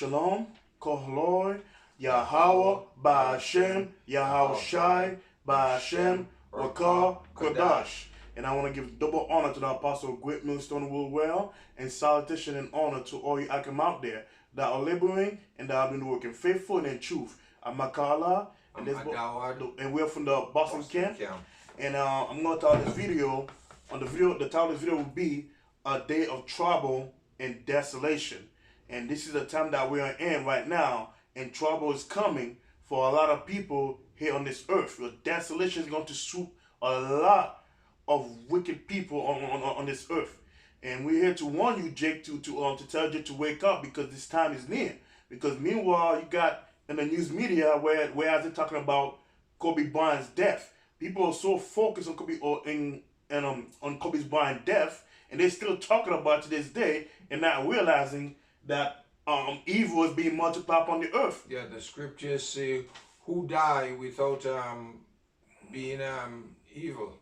Shalom, Kohloi, Yahweh, Ba'ashem, Yahushai, Ba'ashem, Rakah, Kodash. And I want to give double honor to the Apostle Great Millstone Woolwell and salutation and honor to all you Akim out there that are laboring and that have been working faithful and in truth. I'm Makala, and we're from the Boston camp. And I'm going to title this video, the title of this video will be A Day of Trouble and Desolation. And this is the time that we are in right now, and trouble is coming for a lot of people here on this earth. The desolation is going to swoop a lot of wicked people on this earth. And we're here to warn you, Jake, to tell you to wake up, because this time is near. Because meanwhile, you got in the news media where they're talking about Kobe Bryant's death. People are so focused on on Kobe Bryant's death, and they're still talking about it to this day and not realizing that evil is being multiplied upon the earth. Yeah, the scriptures say, "Who die without being evil?"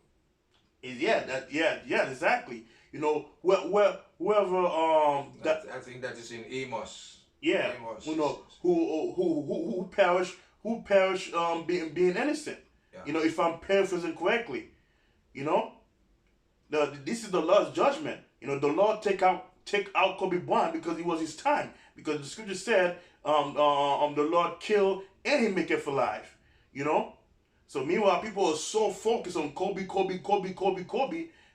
Yeah, exactly. You know, whoever I think that is in Amos. Yeah, Amos. you know, who perish being innocent. Yeah. You know, if I'm paraphrasing correctly, you know, this is the Lord's judgment. You know, the Lord take out Kobe Bryant because it was his time. Because the scripture said, the Lord kill and he make it alive. You know, so meanwhile people are so focused on Kobe,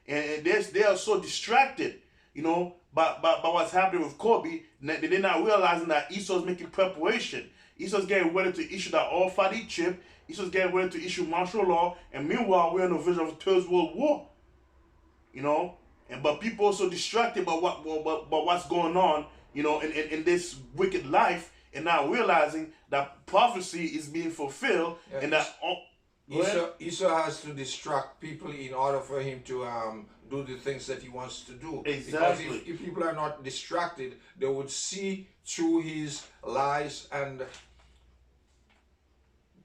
and they are so distracted, you know, by what's happening with Kobe. They're not realizing that Esau's making preparation. Esau's getting ready to issue that all-fighting chip. Esau's getting ready to issue martial law, and meanwhile we're in the vision of a Third World War. You know, but people are so distracted by what's going on, you know, in this wicked life, and not realizing that prophecy is being fulfilled, yeah, and that Esau has to distract people in order for him to do the things that he wants to do. Exactly. Because if people are not distracted, they would see through his lies and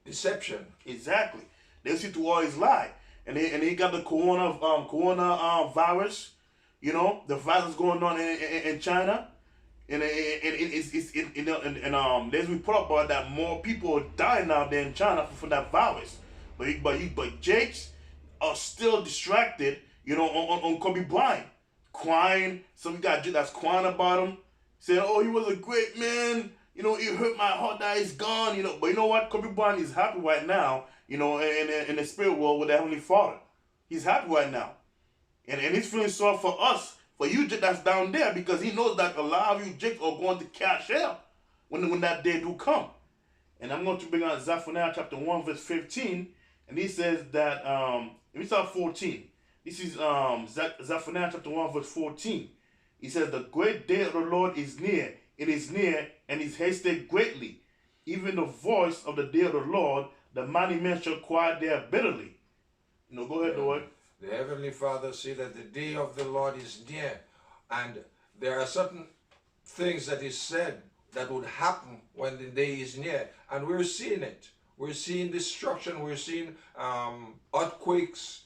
deception. Exactly. They see through all his lie. And he got the corona virus, you know, the virus going on in China, and there's report about that more people are dying now there in China for that virus, but Jakes are still distracted, you know, on Kobe Bryant, crying. Some guy that's crying about him, saying, "Oh, he was a great man. You know, it hurt my heart that he's gone." You know, but you know what? Kobe Bryant is happy right now. You know, in the spirit world with the Heavenly Father. He's happy right now. And he's feeling sorry for us, for you that's down there, because he knows that a lot of you Jakes are going to cash out when that day do come. And I'm going to bring out Zephaniah chapter 1 verse 15. And he says that, let me start 14. This is Zephaniah chapter 1 verse 14. He says, "The great day of the Lord is near. It is near, and is hasted greatly. Even the voice of the day of the Lord, the mighty men shall cry there bitterly." You know, go ahead, Lord. The Heavenly Father said that the day of the Lord is near, and there are certain things that is said that would happen when the day is near, and we're seeing it. We're seeing destruction. We're seeing earthquakes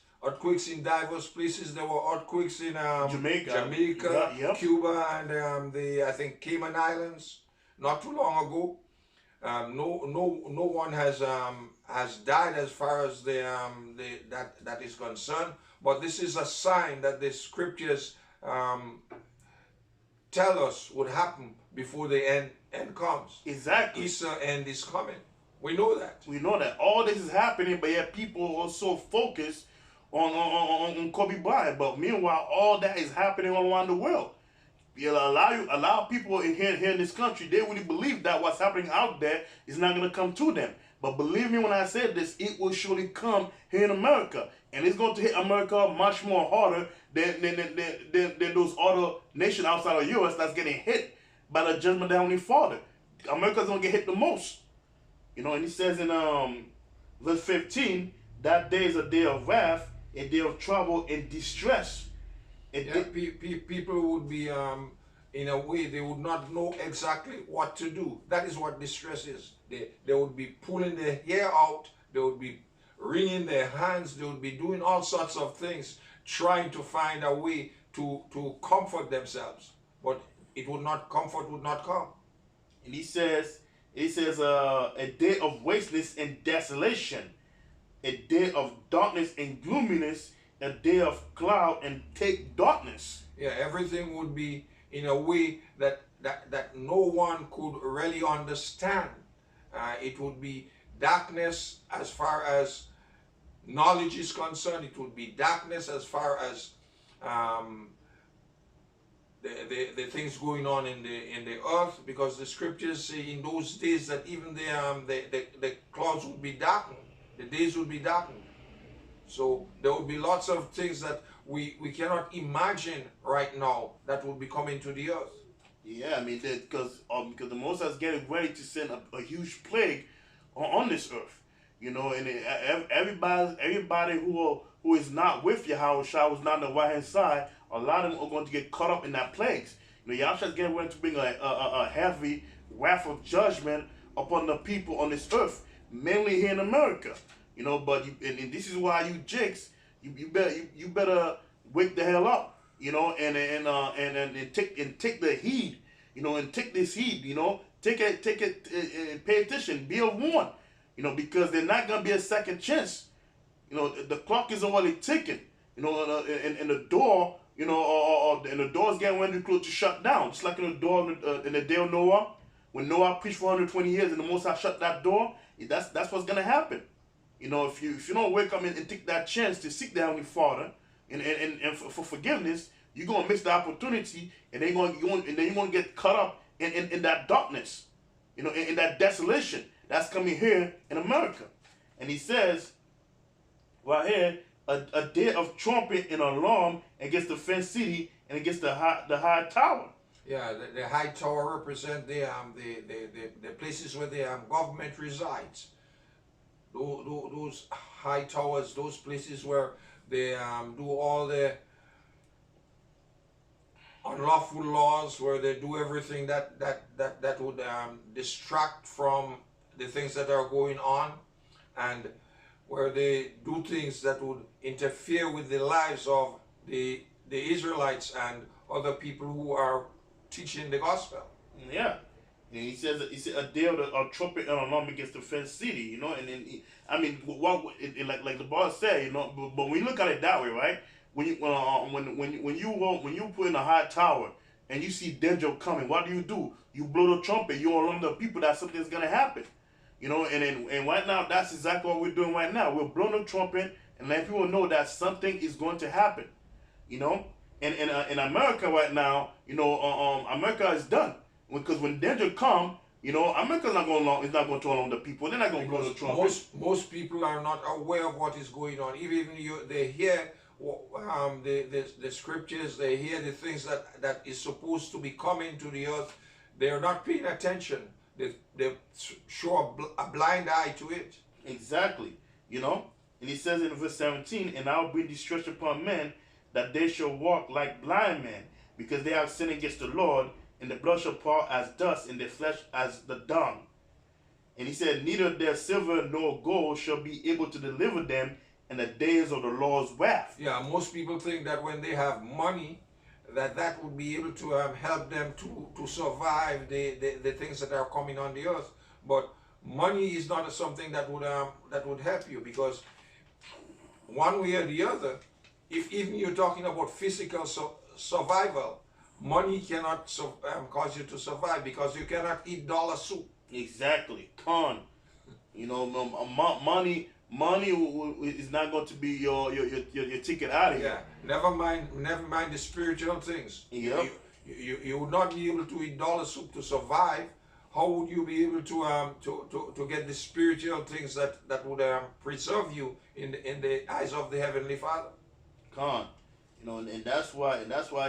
in diverse places. There were earthquakes in Jamaica, yeah, yep. Cuba, and I think Cayman Islands not too long ago. No one has died as far as that is concerned, but this is a sign that the scriptures tell us would happen before the end comes. Exactly. Easter end is coming. We know that. We know that all this is happening, but yet people are so focused on Kobe Bryant. But meanwhile, all that is happening all around the world. A lot of people here in this country, they really believe that what's happening out there is not going to come to them. But believe me when I said this, it will surely come here in America. And it's going to hit America much more harder than those other nations outside of U.S. that's getting hit by the judgment of the Heavenly Father. America's going to get hit the most. You know, and he says in verse 15, "That day is a day of wrath, a day of trouble and distress." People would be, in a way, they would not know exactly what to do. That is what distress is. They would be pulling their hair out. They would be wringing their hands. They would be doing all sorts of things, trying to find a way to comfort themselves. But comfort would not come. And he says, a day of wasteness and desolation, a day of darkness and gloominess, a day of cloud and thick darkness. Yeah, everything would be in a way that no one could really understand. It would be darkness as far as knowledge is concerned. It would be darkness as far as um, the things going on in the earth, because the scriptures say in those days that even the clouds would be darkened, the days would be darkened. So there would be lots of things that we cannot imagine right now that would be coming to the earth. Yeah, I mean, because the Most High is getting ready to send a huge plague on this earth, you know, and everybody who is not with Yahweh Shah, who's not on the right hand side, a lot of them are going to get caught up in that plagues. You know, Yahweh Shah is getting ready to bring a heavy wrath of judgment upon the people on this earth, mainly here in America. You know, but and this is why you jigs, you better wake the hell up, you know, and take the heed, you know, and take this heed, you know, take it, and pay attention, be a warn, you know, because there's not gonna be a second chance. You know, the clock is already ticking, you know, and the door, you know, and the door's getting ready to shut down, just like in the door in the day of Noah, when Noah preached for 120 years and the Most High shut that door. That's what's gonna happen. You know, if you don't wake up and take that chance to seek the Heavenly Father and for forgiveness, you're gonna miss the opportunity, and then you're gonna get caught up in that darkness, you know, in that desolation that's coming here in America. And he says, right here, a day of trumpet and alarm against the fenced city and against the high tower. Yeah, the high tower represent the places where the government resides. Those high towers, those places where they do all the unlawful laws, where they do everything that would distract from the things that are going on, and where they do things that would interfere with the lives of the Israelites and other people who are teaching the gospel. Yeah. And he said a day of a trumpet and alarm against the fenced city, you know, and then I mean, like the boss said, you know, but when you look at it that way, right? When you put in a high tower and you see danger coming, what do? You blow the trumpet, you alarm the people that something's gonna happen, you know. And right now, that's exactly what we're doing right now. We're blowing the trumpet and letting people know that something is going to happen, you know. And in America right now, you know, America is done. Because when danger come, you know, America's not going along. It's not going to alarm the people. They're not going to blow the trumpet. Most people are not aware of what is going on. Even they hear the scriptures, they hear the things that is supposed to be coming to the earth. They are not paying attention. They show a blind eye to it. Exactly. You know, and he says in verse 17, "And I will bring distress upon men, that they shall walk like blind men, because they have sinned against the Lord. And the blood shall fall as dust, and their flesh as the dung." And he said, "Neither their silver nor gold shall be able to deliver them in the days of the Lord's wrath." Yeah, most people think that when they have money, that would be able to help them to survive the things that are coming on the earth. But money is not something that would help you, because one way or the other, if even you're talking about physical survival, money cannot cause you to survive, because you cannot eat dollar soup. Exactly. You know, money is not going to be your ticket out of here. Yeah. Never mind the spiritual things. Yep. You would not be able to eat dollar soup to survive. How would you be able to get the spiritual things that would preserve you in the eyes of the Heavenly Father? You know, and that's why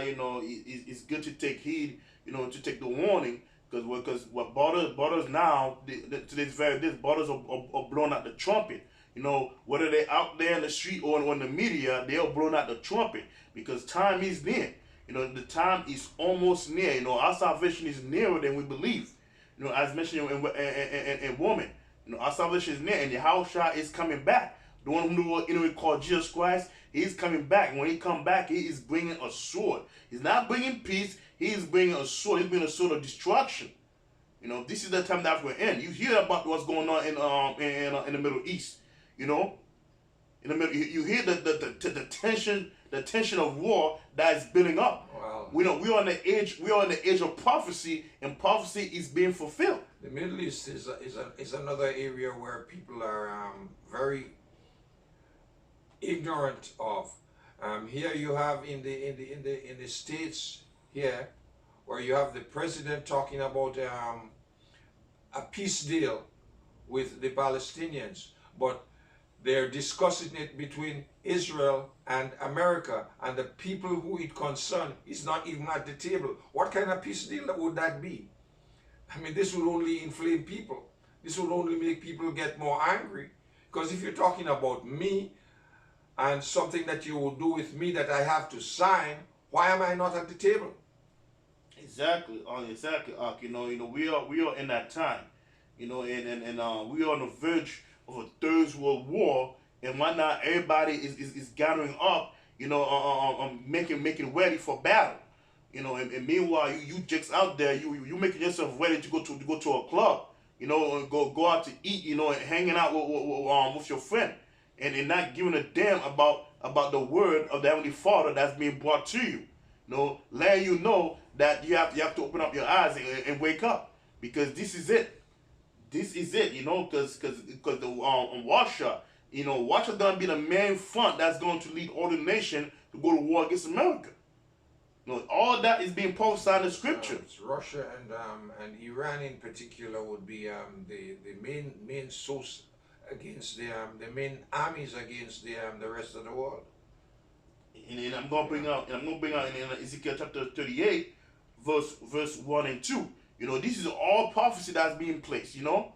you know it's good to take heed, you know, to take the warning, because what borders now to this very day, borders are blowing out the trumpet. You know, whether they're out there in the street or in the media, they are blowing out the trumpet, because time is near. You know, the time is almost near. You know, our salvation is nearer than we believe. You know, as mentioned in woman, you know, our salvation is near, and Yahushua is coming back. The one who we call Jesus Christ, he's coming back. And when he comes back, he is bringing a sword. He's not bringing peace. He is bringing a sword. He's bringing a sword of destruction. You know, this is the time that we're in. You hear about what's going on in the Middle East. You know, in the middle, you hear the tension of war that is building up. Well, We are in the age of prophecy, and prophecy is being fulfilled. the Middle East is another area where people are very ignorant of. Here you have in the States here, where you have the president talking about a peace deal with the Palestinians, but they're discussing it between Israel and America, and the people who it concerns is not even at the table. What kind of peace deal would that be? I mean, this would only inflame people. This would only make people get more angry. Because if you're talking about me and something that you will do with me that I have to sign, why am I not at the table? Exactly, exactly. You know, we are in that time. You know, and we are on the verge of a third world war, and why not? Everybody is gathering up. You know, making ready for battle. You know, and meanwhile, you chicks out there, you making yourself ready to go to a club. You know, and go out to eat. You know, and hanging out with your friend, and not giving a damn about the word of the Heavenly Father that's being brought to you. You know, letting you know that you have to open up your eyes and wake up, because this is it. This is it. You know, because the Russia, you know, Russia gonna be the main front that's going to lead all the nation to go to war against America. You know, all that is being prophesied in Scripture. It's Russia and Iran in particular would be the main source against the main armies against the rest of the world. And I'm gonna bring out in Ezekiel chapter 38, verse 1 and 2. You know, this is all prophecy that's being placed. You know,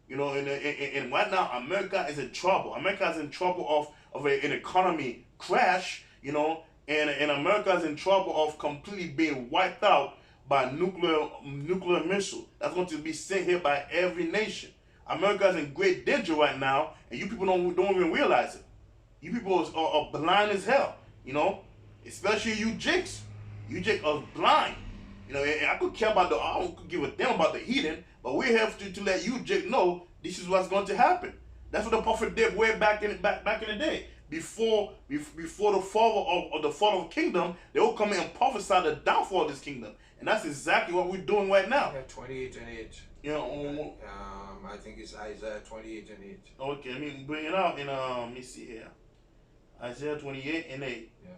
and right now America is in trouble. America is in trouble of an economy crash. You know, and America is in trouble of completely being wiped out by nuclear missile that's going to be sent here by every nation. America is in great danger right now, and you people don't even realize it. You people are blind as hell. You know, especially you jigs. You jigs are blind. You know, and I could care about I don't give a damn about the heathen, but we have to let you jig know this is what's going to happen. That's what the prophet did way back in the day. Before the fall of the fall of the kingdom, they will come in and prophesy the downfall of this kingdom, and that's exactly what we're doing right now. Yeah, 28 and 8. You know, I think it's Isaiah 28 and 8. okay, let me bring it out and let me see here. Isaiah 28 and 8. Yeah.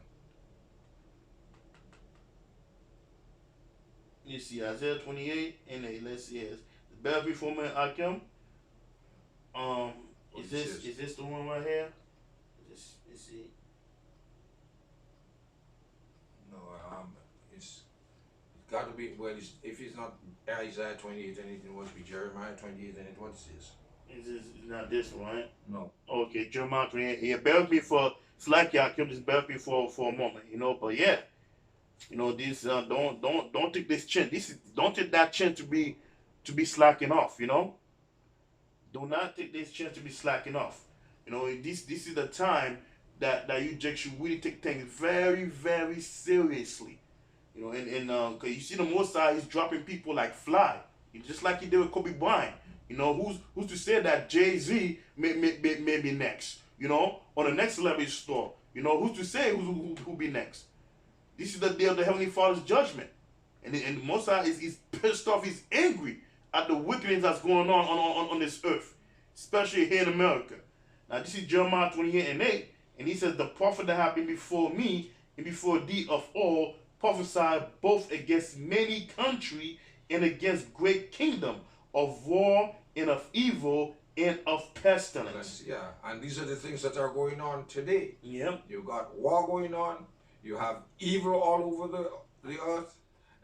You see Isaiah 28 and 8. Let's see it. The better before me, Akim. Is this the one right here? Let's see. No, it's got to be, well, if it's not Isaiah 28 and 8, it must be Jeremiah 28 and 8. What is this? Is this not this one, right? No. Okay, Jeremiah 28. Yeah, bear with me for, it's like Akim, just bear with me for a moment, you know, but yeah. You know, this don't take this chin. Don't take that chin to be slacking off, you know? Do not take this chance to be slacking off. You know, this is the time that you just should really take things very, very seriously. You know, and cause you see the Most High is dropping people like fly, just like he did with Kobe Bryant. You know, who's to say that Jay-Z may be next? You know, on the next celebrity store. You know, who's to say who be next? This is the day of the Heavenly Father's judgment, and the Most High is pissed off. He's angry at the wickedness that's going on this earth, especially here in America. Now this is Jeremiah 28 and 8, and he says, the prophet that have been before me and before thee of all prophesied both against many country and against great kingdom, of war and of evil and of pestilence. Yeah, and these are the things that are going on today. Yep. You got war going on, you have evil all over the earth,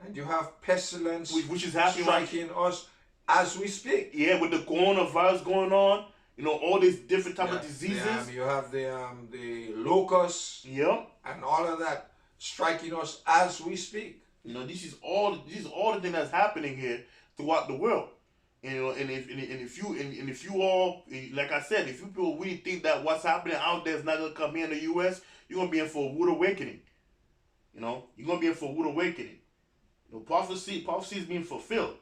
and you have pestilence Which is happening striking us as we speak. Yeah, with the coronavirus going on, you know, all these different type of diseases. You have the locusts, Yep. and all of that striking us as we speak. You know, this is all the thing that's happening here throughout the world. You know, and if you all, like I said, if you people really think that what's happening out there is not gonna come here in the U.S., you're gonna be in for a rude awakening. You know, you're gonna be in for a rude awakening. You know, prophecy is being fulfilled.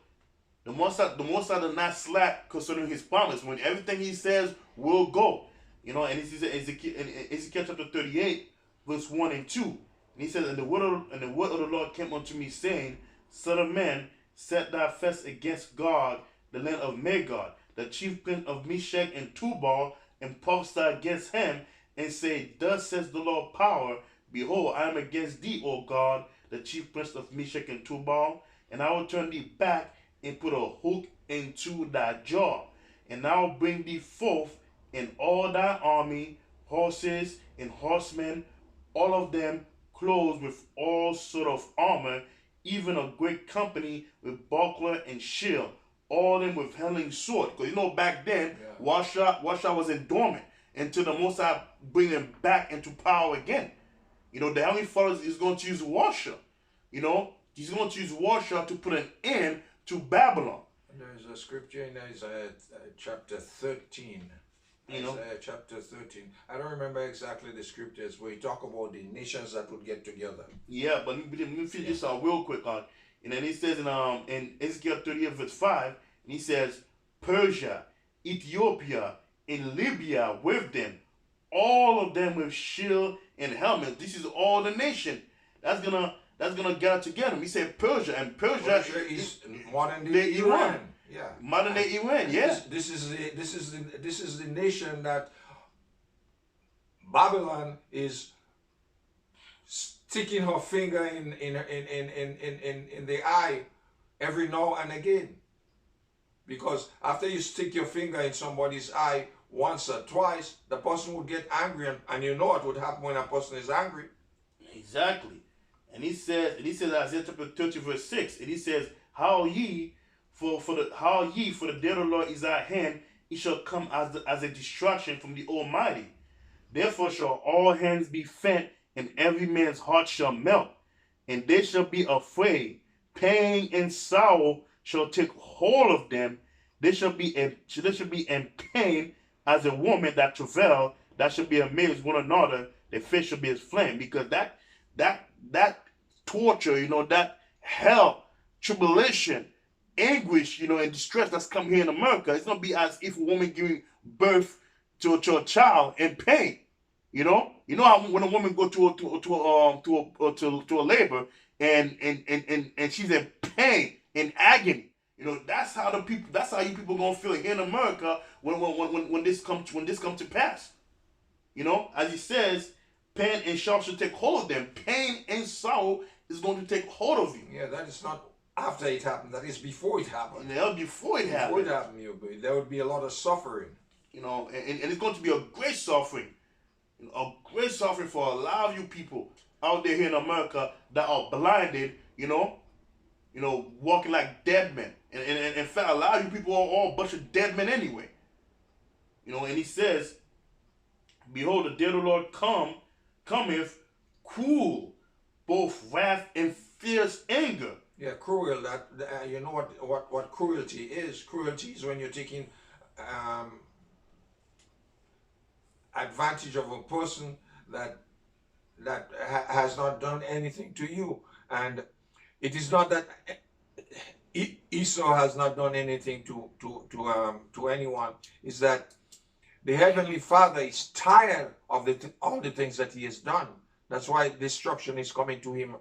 The Most High does not slack concerning His promise. When everything He says will go, and this is Ezekiel chapter 38, verse 1 and 2. And He says, and the word of the Lord came unto me, saying, Son of man, set thy face against God, the land of Magog, the chief prince of Meshach and Tubal, and prophesy against him, and say, Thus says the Lord power, behold, I am against thee, O God, the chief prince of Meshach and Tubal, and I will turn thee back and put a hook into thy jaw, and I will bring thee forth in all thy army, horses and horsemen, all of them clothed with all sort of armor, even a great company with buckler and shield, all them with hurling sword. Because back then, Washa was in dormant until the Most High bring them back into power again. The Heavenly Father is going to use Washa. He's going to use Washa to put an end to Babylon. There's a scripture in Isaiah chapter 13. Isaiah chapter 13. I don't remember exactly the scriptures where he talk about the nations that would get together. Yeah, but let me finish this out real quick. And then he says in Ezekiel 38 verse 5, and he says, Persia, Ethiopia, and Libya with them, all of them with shield and helmet. This is all the nation that's gonna gather together. We said Persia, and Persia is modern day Iran. Yeah, modern day Iran. Yeah, this is the nation that Babylon is sticking her finger in the eye every now and again. Because after you stick your finger in somebody's eye once or twice, the person would get angry, and you know what would happen when a person is angry. Exactly. And he says Isaiah chapter 30 verse 6, and he says, How ye for the day of the Lord is at hand, it shall come as a destruction from the Almighty. Therefore shall all hands be faint, and every man's heart shall melt, and they shall be afraid. Pain and sorrow shall take hold of them. They shall be in pain as a woman that travail, that shall be amazed one another. Their face shall be as flame, because that torture, that hell, tribulation, anguish, and distress that's come here in America, it's gonna be as if a woman giving birth to a child in pain. How when a woman go to a labor and she's in pain, in agony. That's how you people gonna feel here in America when this comes to pass. As he says, pain and sorrow should take hold of them. Pain and sorrow is going to take hold of you. Yeah, that is not after it happened. That is before it happened. Yeah, before it happened. Before it happened, there would be a lot of suffering. And it's going to be a great suffering. A great suffering for a lot of you people out there here in America that are blinded, walking like dead men. And in fact, a lot of you people are all a bunch of dead men anyway. And he says, Behold, the day of the Lord cometh cruel, both wrath and fierce anger. Yeah, cruel. That you know what cruelty is. Cruelty is when you're taking advantage of a person that has not done anything to you, and it is not that Esau has not done anything to anyone. Is that the Heavenly Father is tired of all the things that he has done. That's why destruction is coming to him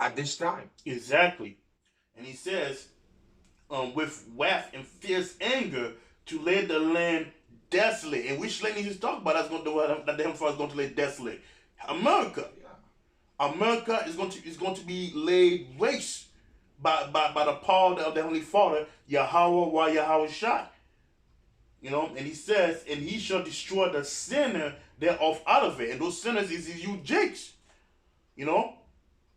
at this time. Exactly. And he says, with wrath and fierce anger, to lay the land desolate. And which land he's talking about that the Heavenly Father is going to lay desolate? America. Yeah. America is going to be laid waste by the power of the Heavenly Father, Yahweh while Yahweh shot. And he says, and he shall destroy the sinner thereof out of it. And those sinners is you jakes. A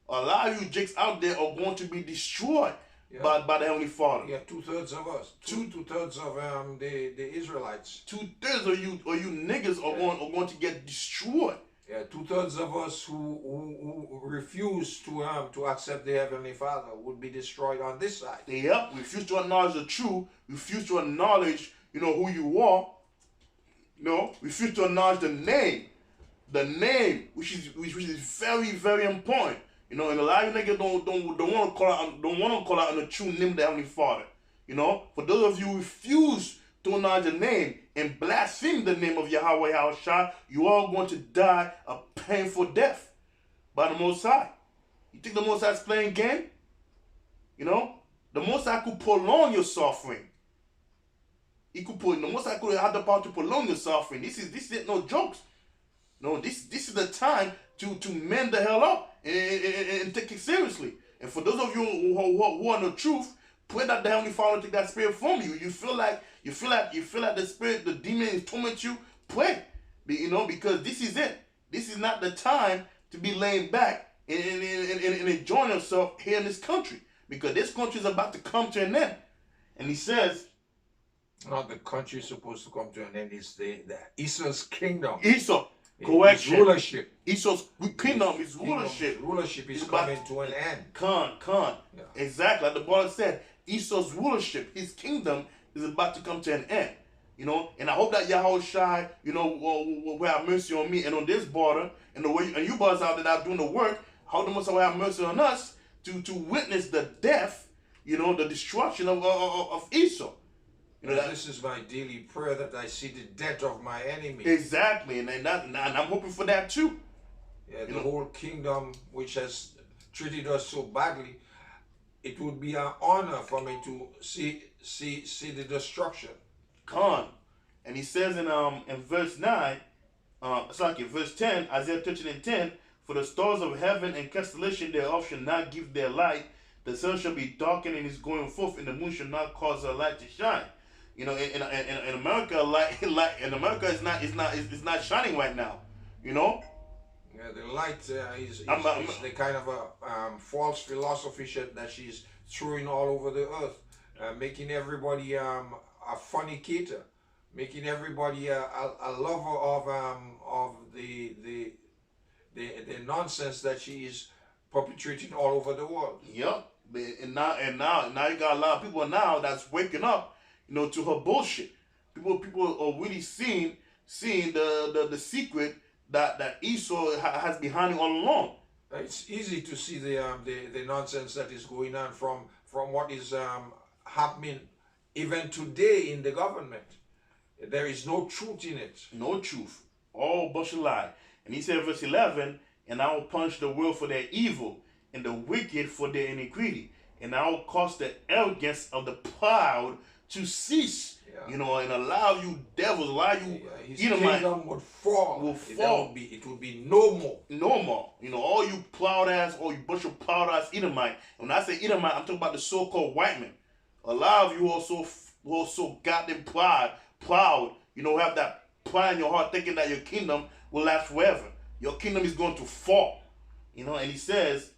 lot of you jakes out there are going to be destroyed by the Heavenly Father. Yeah, 2/3 of us. Two-thirds of the Israelites. 2/3 of you niggas are going to get destroyed. Yeah, 2/3 of us who refuse to accept the Heavenly Father would be destroyed on this side. Yep, refuse to acknowledge the truth, refuse to acknowledge who you are. Refuse to acknowledge the name, which is very, very important. And a lot of niggas don't want to call out on the true name of the Heavenly Father. You know, for those of you who refuse to acknowledge the name and blaspheme the name of Yahweh Yahushua, you are going to die a painful death by the Most High. You think the Most High is playing game? You know, the Most High could prolong your suffering. The Most High could have the power to prolong your suffering. This is no jokes. No, this is the time to mend the hell up and take it seriously. And for those of you who are in the truth, pray that the Heavenly Father take that spirit from you. You feel like the spirit, the demon is torment you. Pray, you know, because this is it. This is not the time to be laying back and enjoying yourself here in this country, because this country is about to come to an end. And he says, not the country is supposed to come to an end. It's the Esau's kingdom. Esau. Correction. His rulership. Esau's kingdom, his rulership. Rulership is coming to an end. Yeah. Exactly. Like the brother said, Esau's rulership, his kingdom, is about to come to an end. You know, and I hope that Yahushua, you know, will have mercy on me and on this border, and the way, and you brothers out there that are doing the work, how the Most High will have mercy on us to witness the death, you know, the destruction of Esau. You know, this is my daily prayer, that I see the death of my enemy. Exactly, and I'm hoping for that too. Yeah, the whole kingdom, which has treated us so badly, it would be an honor for me to see the destruction. Con, and he says in verse 9, verse 10, Isaiah 13:10, for the stars of heaven and constellation thereof shall not give their light. The sun shall be darkened and is going forth, and the moon shall not cause her light to shine. You know, in America, light in America is not shining right now. You know. Yeah, the light is the kind of a false philosophy that she's throwing all over the earth, making everybody a fornicator, making everybody a lover of the nonsense that she is perpetrating all over the world. Yep. And now you got a lot of people now that's waking up, you know, to her bullshit. People are really seeing the secret that Esau has behind it all along. It's easy to see the nonsense that is going on from what is happening even today in the government. There is no truth in it. No truth. All bunch of lie. And he said, verse 11, and I will punish the world for their evil, and the wicked for their iniquity, and I will cause the arrogance of the proud to cease. Yeah. You know, and allow you devils, allow you his kingdom would fall. It would be no more. No more. You know, all you plowed ass, all you bunch of plowed ass Edomite. And when I say Edomite, I'm talking about the so-called white men. A lot of you also goddamn proud, you know, have that pride in your heart, thinking that your kingdom will last forever. Your kingdom is going to fall. You know, and he says,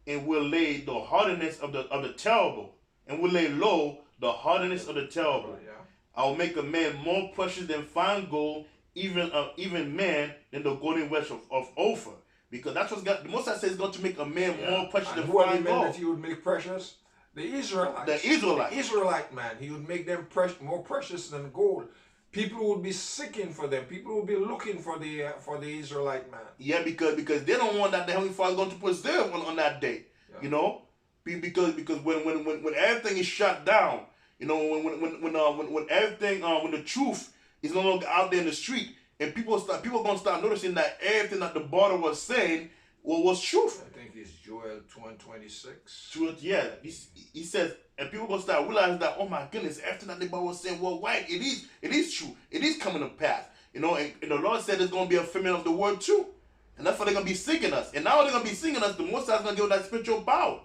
and will lay the hardness of the terrible, and will lay low the hardness of the terrible. Yeah. I will make a man more precious than fine gold, even man than the golden wedge of Ophir. Because that's what's got the Most High says is going to make a man more precious than fine gold. That he would make precious? The Israelites. The Israelite man. He would make them more precious than gold. People would be seeking for them. People would be looking for the Israelite man. Yeah, because they don't want that the Heavenly Father is going to preserve on that day. Yeah. You know, because when everything is shut down, you know, when everything when the truth is no longer out there in the street, and people gonna start noticing that everything that the border was saying was truth. I think it's Joel 2:26. Truth, yeah. He says, and people gonna start realizing that, oh my goodness, everything that the Bible was saying, well, right, it is true. It is coming to pass. You know, and the Lord said there's gonna be a fulfillment of the word too. And that's why they're gonna be seeking us. And now they're gonna be seeking us, the Most High is gonna give that spiritual power.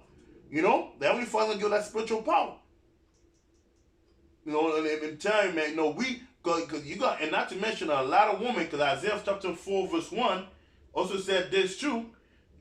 You know, the Heavenly Father is gonna give that spiritual power. You know, and telling you, man, you know, because you got, and not to mention a lot of women, because Isaiah chapter 4 verse 1 also said this too.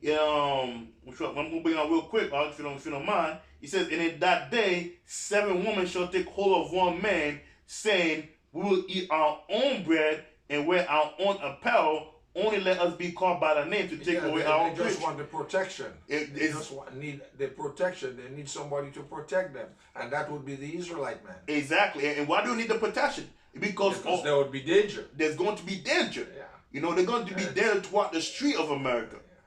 Which I'm gonna bring out real quick, if you don't mind. He says, and in that day 7 women shall take hold of one man, saying, we will eat our own bread and wear our own apparel. Only let us be called by the name to take away our own. They just want the protection. They just need the protection. They need somebody to protect them, and that would be the Israelite man. Exactly. And why do you need the protection? Because there would be danger. There's going to be danger. Yeah. You know, they're going to be danger throughout the street of America. Yeah.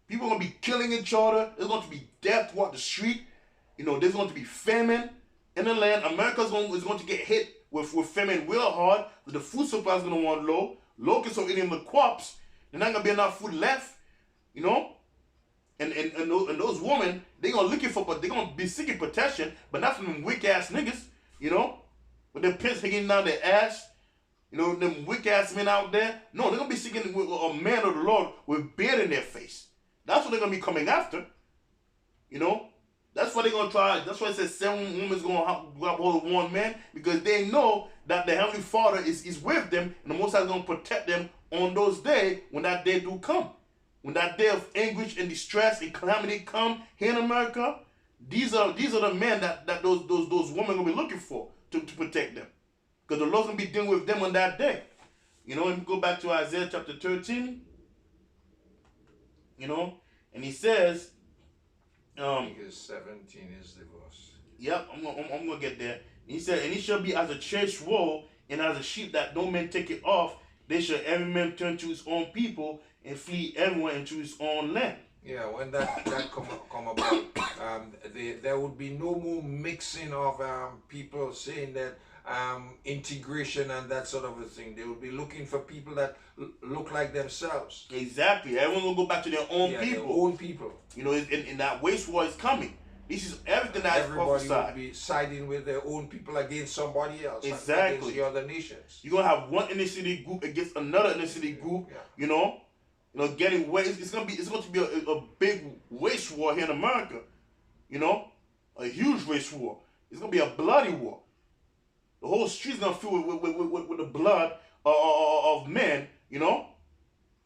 People are going to be killing each other. There's going to be death throughout the street. You know, there's going to be famine. in the land. Is going to get hit with famine real hard. The food supply is going to run low. Locusts are eating the crops. There's not going to be enough food left, you know. And those women, they're going to be seeking protection, but not from them weak ass niggas, you know, with their pits hanging down their ass. You know, them weak ass men out there. No, they're going to be seeking a man of the Lord with beard in their face. That's what they're going to be coming after. You know, that's what they're going to try. That's why it says 7 women's going to grab hold of 1 man, because they know that the Heavenly Father is with them, and the Most High is going to protect them on those days when that day do come. When that day of anguish and distress and calamity come here in America, these are the men that those women will be looking for to protect them. Because the Lord's going to be dealing with them on that day. You know, and go back to Isaiah chapter 13. You know, and he says, because 17 is the verse. Yep, I'm going to get there. He said, and he shall be as a chased wool, and as a sheep that no man take it off, they shall every man turn to his own people, and flee everyone into his own land. Yeah, when that come about, there would be no more mixing of people saying that integration and that sort of a thing. They would be looking for people that look like themselves. Exactly. Everyone will go back to their own people. Their own people. You know, in that waste war is coming. This is everything that is prophesied. Everybody will be siding with their own people against somebody else. Exactly. Against the other nations. You're gonna have one ethnicity group against another ethnicity group. Yeah. You know, getting waste. It's going to be a big waste war here in America. You know, a huge waste war. It's going to be a bloody war. The whole street's going to fill with the blood of men. You know,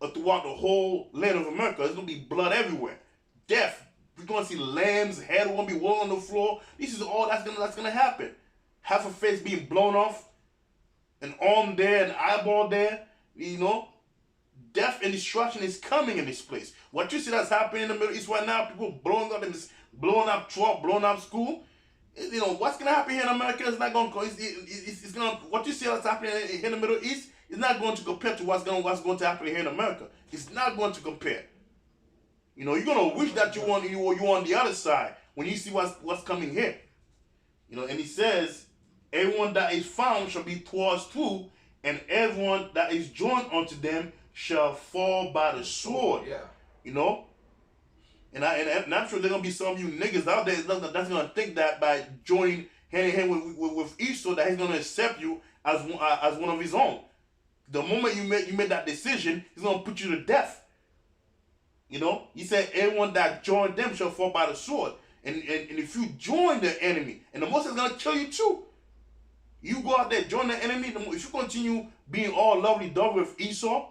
throughout the whole land of America. There's going to be blood everywhere. Death. We're going to see lambs' head going to be rolling on the floor. This is all that's going to happen. Half a face being blown off, an arm there, an eyeball there. You know, death and destruction is coming in this place. What you see that's happening in the Middle East right now, people blowing up truck, blowing up school. You know, what's going to happen here in America is not going to, it's going to, what you see that's happening here in the Middle East is not going to compare to what's going to happen here in America. It's not going to compare. You know, you're going to wish that you on the other side when you see what's coming here. You know, and he says, everyone that is found shall be thrust through, and everyone that is joined unto them shall fall by the sword. Yeah. You know? And I'm sure there going to be some of you niggas out there that's going to think that by joining hand in hand with Esau, that he's going to accept you as one of his own. The moment you made that decision, he's going to put you to death. You know? He said, everyone that joined them shall fall by the sword. And if you join the enemy, and the Most High is going to kill you too. You go out there, join the enemy. If you continue being all lovely-dovey with Esau,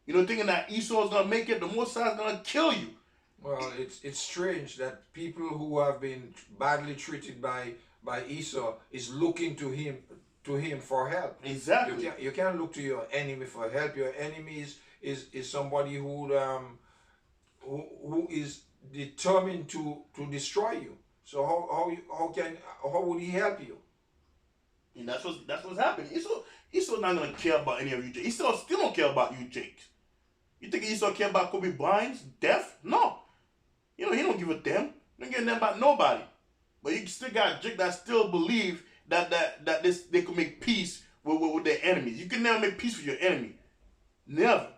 you know, thinking that Esau is going to make it, the Most High is going to kill you. Well, it's strange that people who have been badly treated by Esau is looking to him for help. Exactly. You can't look to your enemy for help. Your enemy is somebody who is determined to destroy you. So how would he help you? And that's what's happening. Esau's not gonna care about any of you. Esau still don't care about you, Jake. You think Esau care about Kobe Bryant's death? No. You know, he don't give a damn. He don't give a damn about nobody. But you still got Jake that still believe that they could make peace with their enemies. You can never make peace with your enemy. Never.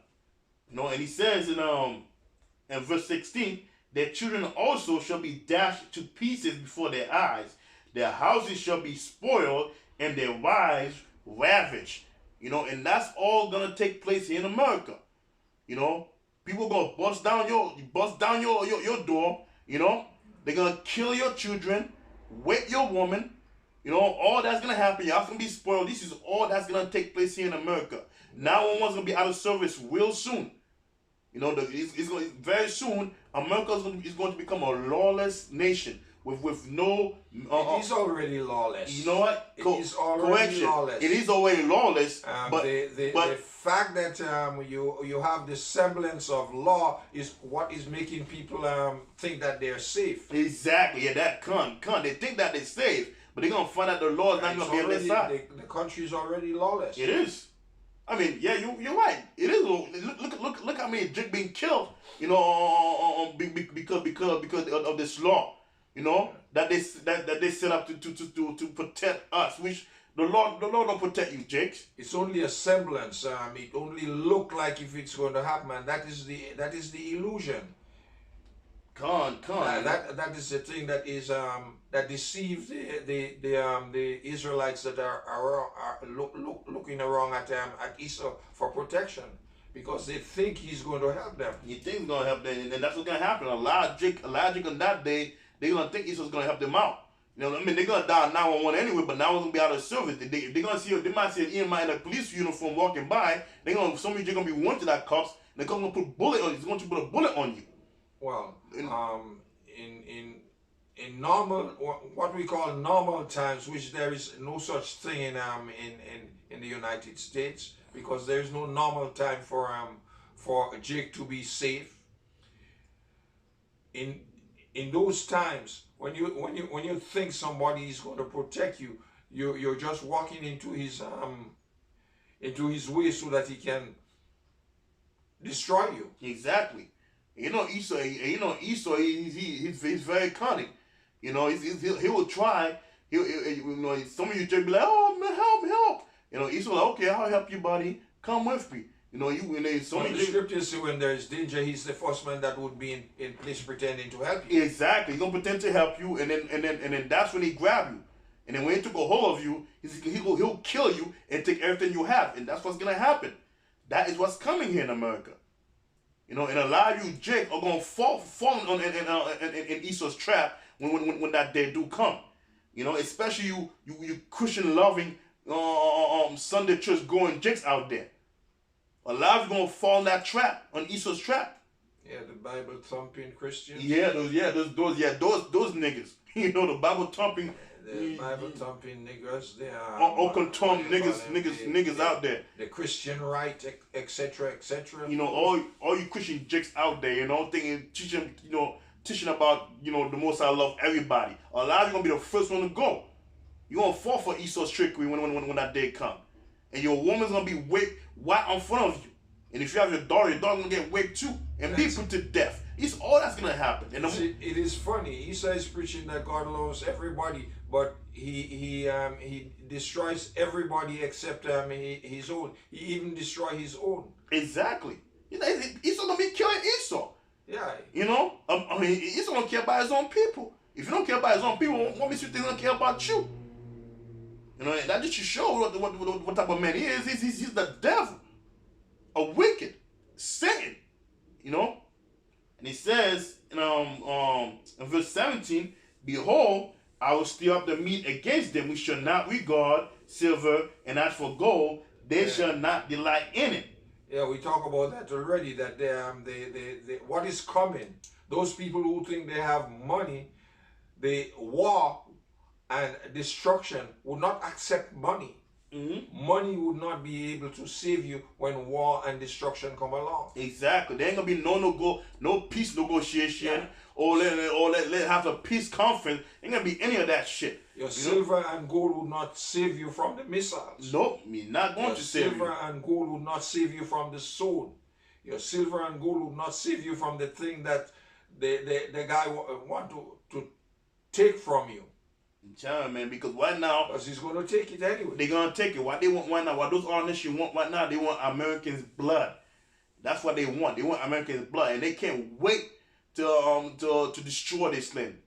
You know, and he says in verse 16, their children also shall be dashed to pieces before their eyes. Their houses shall be spoiled, and their wives ravaged. You know, and that's all gonna take place here in America. You know, people gonna bust down your door. You know, they're gonna kill your children, rape your woman. You know, all that's gonna happen. Y'all gonna be spoiled. This is all that's gonna take place here in America. 911's gonna be out of service real soon. You know, it's going very soon. America is going to become a lawless nation with no. It is already lawless. You know what? It is already lawless. It is already lawless. But the fact that you have the semblance of law is what is making people think that they're safe. Exactly. Yeah, that they think that they're safe, but they're gonna find out the law is not gonna be on their side. The country is already lawless. It is. I mean, yeah, you're right. It is. Look how many Jake being killed. You know, because of this law. you know, that they set up to protect us, which the Lord don't protect you, Jake. It's only a semblance. It only look like if it's going to happen, and that is the illusion. Con. That is the thing that is that deceives the Israelites that are looking around at Esau for protection, because they think he's going to help them. You think he's gonna help them, and that's what's gonna happen. Elijah on that day, they're gonna think Esau's gonna help them out. You know what I mean? They're gonna dial 911 anyway, but now it's gonna be out of service. They're gonna see, they might see an EMI in a police uniform walking by. Some of you are gonna be wanted at cops. They're gonna put a bullet on you. He's going to put a bullet on you. Well, in normal, what we call normal times, which there is no such thing in the United States, because there is no normal time for Jake to be safe. In those times, when you think somebody is going to protect you, you're just walking into his way so that he can destroy you. Exactly. Esau. He's very cunning. He will try. Some of you just be like, oh man, help. Esau like, okay, I'll help you, buddy. Come with me. The scriptures say when there is danger, he's the first man that would be in place pretending to help you. Exactly. He's gonna pretend to help you, and then that's when he grab you. And then when he took a hold of you, he'll kill you and take everything you have, and that's what's gonna happen. That is what's coming here in America. And a lot of you, Jake, are gonna fall in Esau's trap when that day do come. Especially you Christian loving Sunday church going Jakes out there. A lot of you gonna fall in that trap, on Esau's trap. Yeah, the Bible thumping Christians. Those niggas. The Bible thumping. The Bible thumping niggas. They are Open-tongue niggas out there. The Christian right, etc., etc. All you Christian Jakes out there, thinking, teaching about, the Most I love everybody. A lot of you gonna be the first one to go. You gonna fall for Esau's trickery when that day come. And your woman's gonna be whipped right in front of you. And if you have your daughter gonna get whipped too and be put to death. It's all that's gonna happen. And it is funny. Esau is preaching that God loves everybody, but he destroys everybody except his own. He even destroys his own. Exactly. Esau gonna be killing Esau. Yeah. Esau don't care about his own people. If you don't care about his own people, what makes you think he don't care about you? That just shows what type of man he is. He's the devil, a wicked, Satan. And he says in verse 17, behold, I will stir up the meat against them. We shall not regard silver, and as for gold, they shall not delight in it. Yeah, we talk about that already. That they what is coming? Those people who think they have money, the war and destruction would not accept money. Mm-hmm. Money would not be able to save you when war and destruction come along. Exactly. There ain't gonna be no peace negotiation or let have a peace conference. Ain't gonna be any of that shit. Your silver and gold would not save you from the missiles. Nope, me not going to save you. Silver and gold would not save you from the sword. Your silver and gold would not save you from the thing that the guy want to take from you. Man, because right now, because he's going to take it anyway. They're going to take it. What they want right now, what those all nations want right now, they want Americans' blood. That's what they want. They want Americans' blood, and they can't wait to destroy this land.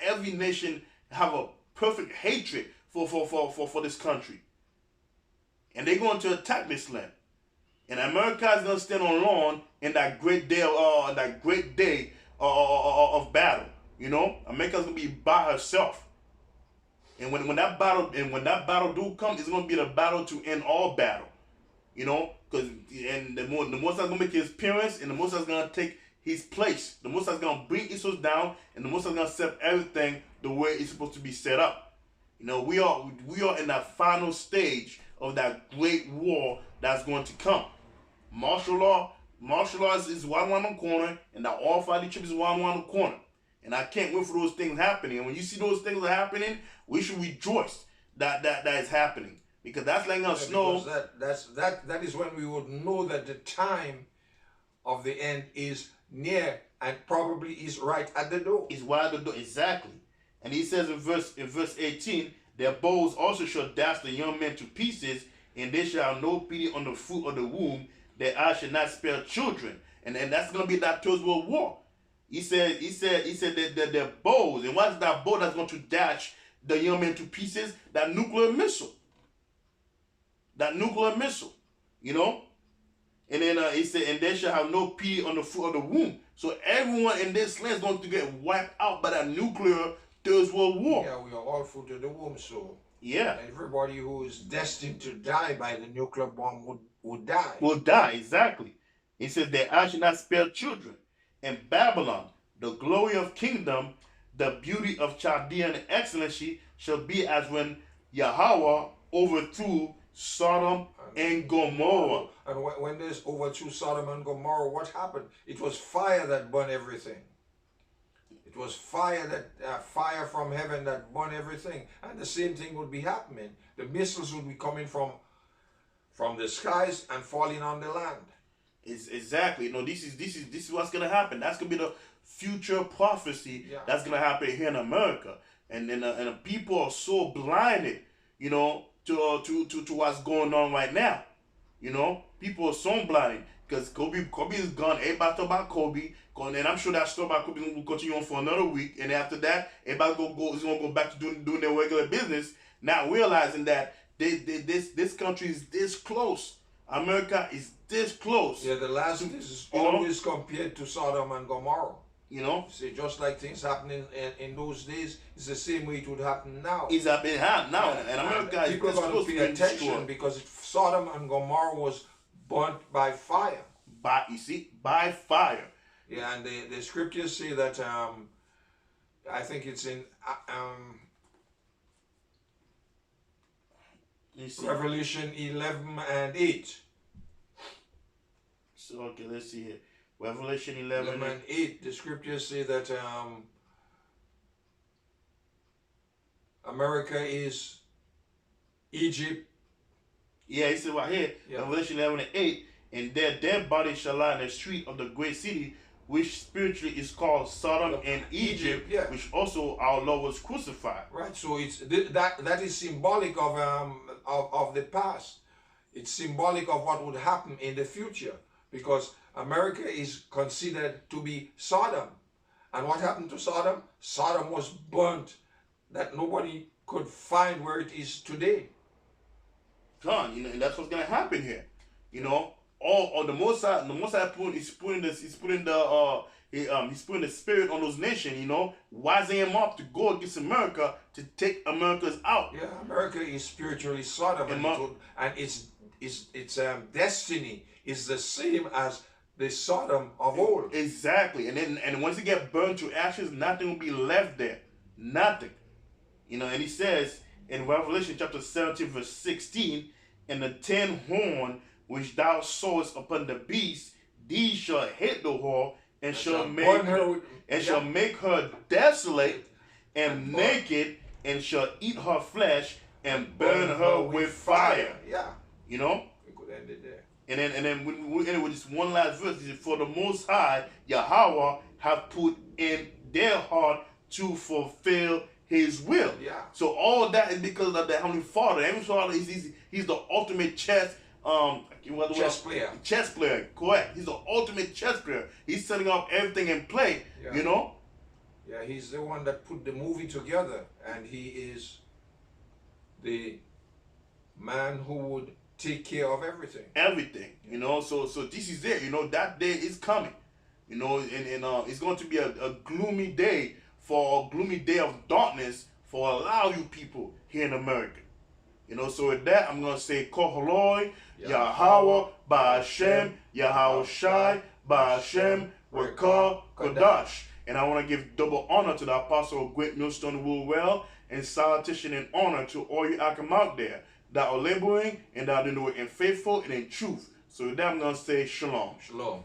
Every nation have a perfect hatred for this country, and they're going to attack this land. And America is going to stand alone in that great day of battle. America's going to be by herself. And when that battle do come, it's gonna be the battle to end all battle, because the Most High's gonna make his appearance, and the Most High's gonna take his place. The Most High's gonna bring Esau down, and the Most High's gonna set everything the way it's supposed to be set up. We are in that final stage of that great war that's going to come. Martial law is one around the corner, and the all fighting trip is one around the corner. And I can't wait for those things happening. And when you see those things are happening, we should rejoice that is happening, because that's letting us know that is when we would know that the time of the end is near and probably is right at the door. It's right at the door, exactly. And he says in verse 18, their bows also shall dash the young men to pieces, and they shall have no pity on the fruit of the womb, their eyes shall not spare children. And that's gonna be that First World War. He said that their bows, and what's that bow that's going to dash the young men to pieces? That nuclear missile. That nuclear missile. You know? And then he said, and they shall have no pity on the fruit of the womb. So everyone in this land is going to get wiped out by that nuclear Third World War. Yeah, we are all fruit of the womb, so yeah, everybody who is destined to die by the nuclear bomb would die. Will die, exactly. He says, their eyes shall not spare children. And Babylon, the glory of kingdom, the beauty of Chaldean excellency, shall be as when Yahweh overthrew Sodom and Gomorrah. And when there's overthrew Sodom and Gomorrah, what happened? It was fire that burned everything. It was fire from heaven that burned everything. And the same thing would be happening. The missiles would be coming from the skies and falling on the land. Exactly. You know, this is what's gonna happen. That's gonna be the future prophecy that's gonna happen here in America. And then and the people are so blinded, you know, to what's going on right now. You know, people are so blinded because Kobe is gone. Everybody talk about Kobe, and I'm sure that story about Kobe will continue on for another week. And after that, everybody is gonna go back to doing their regular business, not realizing that this country is this close. America is this close. Yeah, the last is always compared to Sodom and Gomorrah. You know? See, just like things happening in those days, it's the same way it would happen now. It's happening now. And America is people this got close to to pay being attention destroyed. because Sodom and Gomorrah was burnt by fire. By fire. Yeah, and the scriptures say that, I think it's in Revelation 11:8. So, okay, let's see here. Revelation 11:8. The scriptures say that America is Egypt. Yeah, he said right here, Revelation 11:8, and their dead bodies shall lie in the street of the great city, which spiritually is called Sodom and Egypt, which also our Lord was crucified. Right, so it's that is symbolic of the past. It's symbolic of what would happen in the future, because America is considered to be Sodom. And what happened to Sodom? Sodom was burnt, that nobody could find where it is today. John, you know, and that's what's gonna happen here. You know, all the Most High he's putting the spirit on those nations, you know, rising him up to go against America to take America's out. Yeah, America is spiritually Sodom, and its destiny is the same as the Sodom of old. Exactly, and once it get burned to ashes, nothing will be left there, nothing. You know, and he says in Revelation chapter 17 verse 16, and the 10 horn which thou sawest upon the beast, these shall hit the whore, and shall make her desolate and naked, and shall eat her flesh and burn her with fire. Yeah, you know. We could end it there. And then we end with this one last verse. For the Most High Yahweh have put in their heart to fulfill His will. Yeah. So all that is because of the Heavenly Father. Heavenly Father he's the ultimate chess player. Chess player, correct. He's the ultimate chess player. He's setting up everything in play, you know? Yeah, he's the one that put the movie together, and he is the man who would take care of everything. Everything, you know? So this is it, you know, that day is coming. You know, and it's going to be a gloomy day, for a gloomy day of darkness for a lot of you people here in America. You know, so with that, I'm going to say, Koholoi, Yahweh, Ba'ashem, Yahweh Shai, Ba'ashem, Rekah, Kodash. And I want to give double honor to the apostle of Great Millstone Rule Well, and salutation and honor to all you Akim out there that are laboring and that are doing it in faithful and in truth. So with that, I'm going to say, Shalom. Shalom.